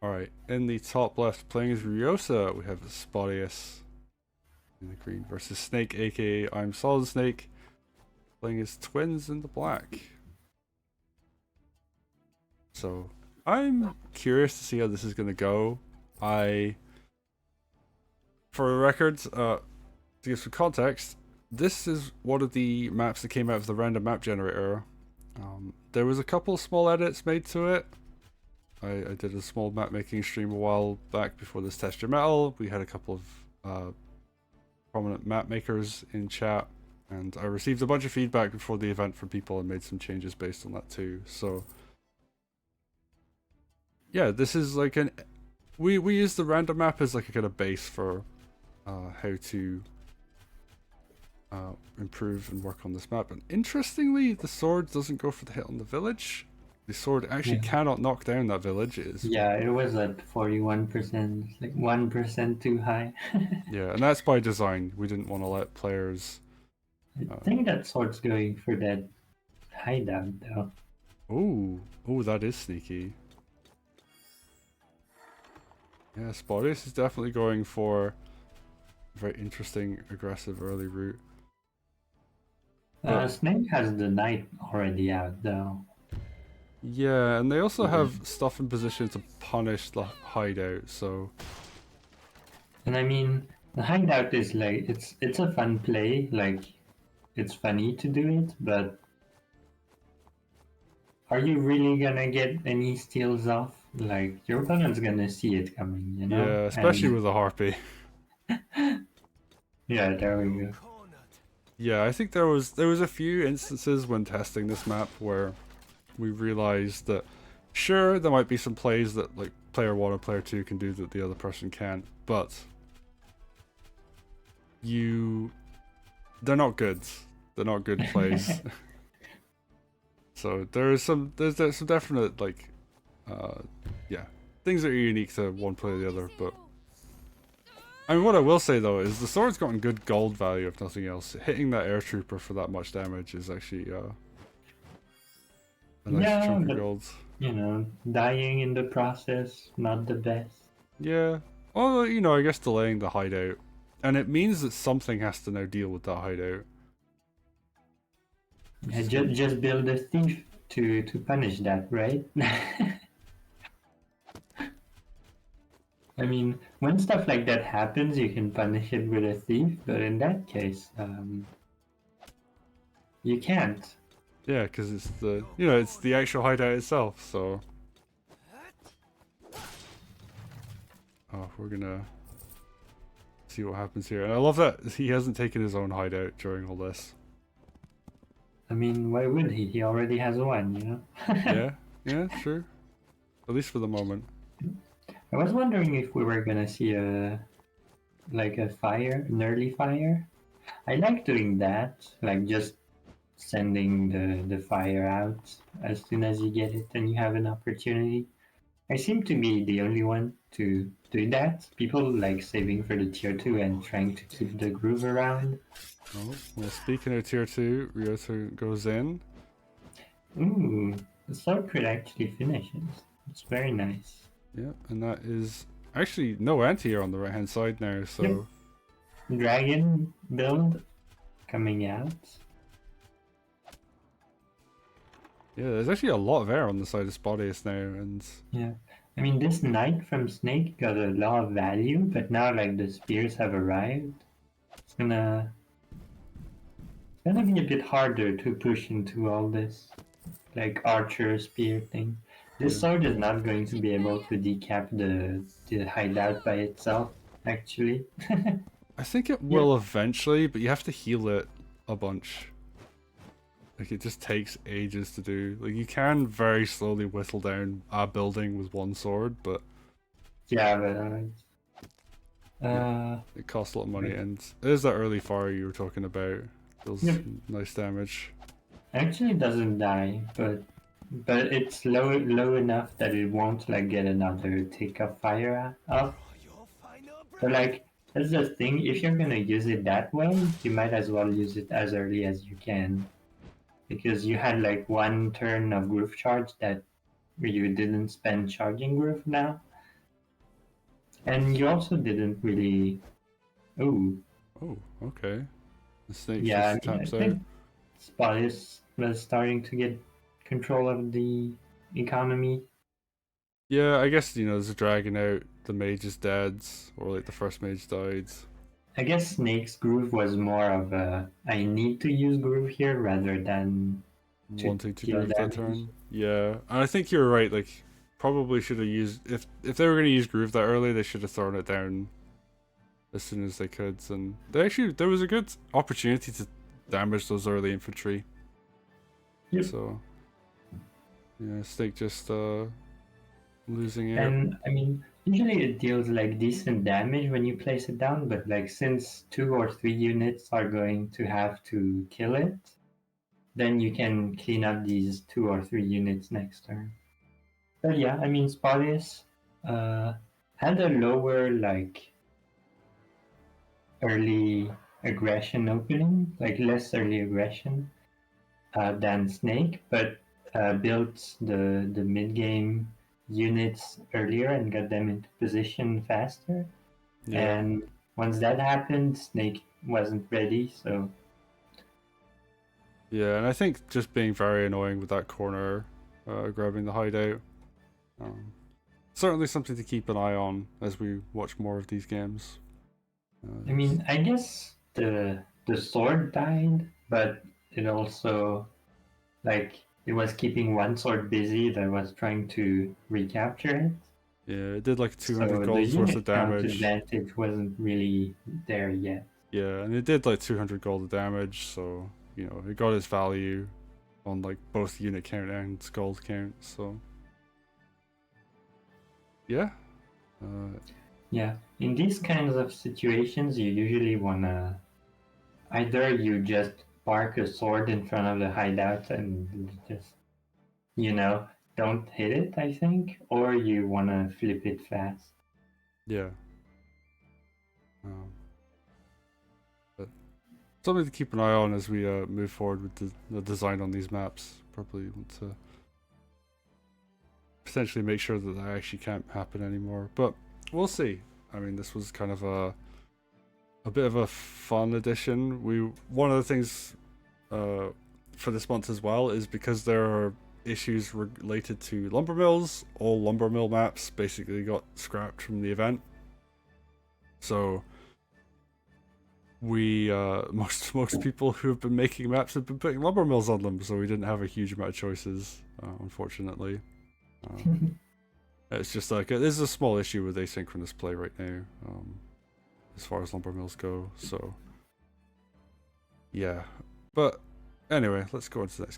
Alright, in the top left, playing as Ryota, we have Spotyus in the green versus Snake, aka I'mSolidSnaek, playing as twins in the black. So, I'm curious to see how this is going to go. For the record, to give some context, this is one of the maps that came out of the random map generator. There was a couple small edits made to it. I did a small map making stream a while back before this Test Your Metal. We had a couple of prominent map makers in chat, and I received a bunch of feedback before the event from people and made some changes based on that too. So yeah, this is like we use the random map as like a kind of base for how to improve and work on this map. And interestingly, the sword doesn't go for the hit on the village. The sword actually cannot knock down that village. Yeah, it was at 41%, like 1% too high. Yeah, and that's by design. We didn't want to let players. I think that sword's going for that hideout though. Oh, that is sneaky. Yeah, Spotyus is definitely going for a very interesting, aggressive early route. Snake has the knight already out though. Yeah, and they also have stuff in position to punish the hideout, so... And I mean, the hideout is like, it's a fun play, like, it's funny to do it, but are you really gonna get any steals off? Like, your opponent's gonna see it coming, you know? Yeah, especially with a harpy. Yeah, there we go. Yeah, I think there was a few instances when testing this map where we realized that sure there might be some plays that like player 1 or player 2 can do that the other person can't, but they're not good. They're not good plays. So there's some definite like yeah, things that are unique to one play or the other, but I mean, what I will say though is the sword's gotten good gold value if nothing else. Hitting that air trooper for that much damage is actually a nice chunk of gold. You know, dying in the process, not the best. Yeah. Well, you know, I guess delaying the hideout. And it means that something has to now deal with that hideout. Yeah, just build a thief to punish that, right? I mean, when stuff like that happens, you can punish it with a thief, but in that case, you can't. Yeah, because it's it's the actual hideout itself, so... Oh, we're gonna see what happens here. And I love that he hasn't taken his own hideout during all this. I mean, why would he? He already has one, you know? Yeah, sure. At least for the moment. I was wondering if we were gonna see an early fire. I like doing that, like just sending the fire out as soon as you get it and you have an opportunity. I seem to be the only one to do that. People like saving for the tier 2 and trying to keep the groove around. Oh, well, speaking of tier 2, Ryota goes in. Ooh, the sword crit actually finishes. It's very nice. Yeah, and that is actually no anti-air on the right hand side now, so... Yep. Dragon build coming out. Yeah, there's actually a lot of air on the side of Spotyus now, and... Yeah, I mean, this knight from Snake got a lot of value, but now, like, the spears have arrived. It's gonna be a bit harder to push into all this, like, archer spear thing. This sword is not going to be able to decap the hideout by itself, actually. I think it will eventually, but you have to heal it a bunch. Like, it just takes ages to do. Like, you can very slowly whittle down a building with one sword, but... Yeah, but... it costs a lot of money, and there's that early fire you were talking about. Does nice damage. Actually doesn't die, but it's low enough that it won't, like, get another tick of fire up. But, like, that's the thing, if you're gonna use it that way, you might as well use it as early as you can. Because you had like one turn of groove charge that you didn't spend charging groove now. And you also didn't really. Oh, Oh, okay. The snake yeah. just I mean, I taps out. think Spotyus was starting to get control of the economy. Yeah, I guess, there's a dragon out, the mage is dead, or like the first mage died. I guess Snake's groove was more of a I need to use groove here rather than to Wanting to deal groove that damage. turn. Yeah, and I think you're right, like, probably should have used, if they were going to use groove that early, they should have thrown it down as soon as they could, and there was a good opportunity to damage those early infantry. Yep. So, yeah, Snake just, losing out. And I mean, usually it deals like decent damage when you place it down, but like since 2 or 3 units are going to have to kill it, then you can clean up these 2 or 3 units next turn. But yeah, I mean, Spotyus uh, had a lower like early aggression opening, like less early aggression than Snake, but built the mid game units earlier and got them into position faster. Yeah. And once that happened, Snake wasn't ready, so Yeah, and I think just being very annoying with that corner, grabbing the hideout. Certainly something to keep an eye on as we watch more of these games. I mean, I guess the sword died, but it also like it was keeping one sword busy that was trying to recapture it. Yeah, it did like So 200 the gold's worth of unit count damage. advantage wasn't really there yet. Yeah, and it did like 200 gold of damage, so, it got its value on like both unit count and gold count, so. Yeah. Yeah, in these kinds of situations, you usually wanna either you just park a sword in front of the hideout and just, you know, don't hit it, I think, or you wanna flip it fast. Yeah. But something to keep an eye on as we move forward with the design on these maps. Probably want to potentially make sure that actually can't happen anymore, but we'll see. I mean, this was kind of a bit of a fun addition. One of the things for this month as well is because there are issues related to lumber mills. All lumber mill maps basically got scrapped from the event, so we most people who have been making maps have been putting lumber mills on them, so we didn't have a huge amount of choices, unfortunately. It's just like there's a small issue with asynchronous play right now, as far as lumber mills go. So yeah, but anyway, let's go on to the next game.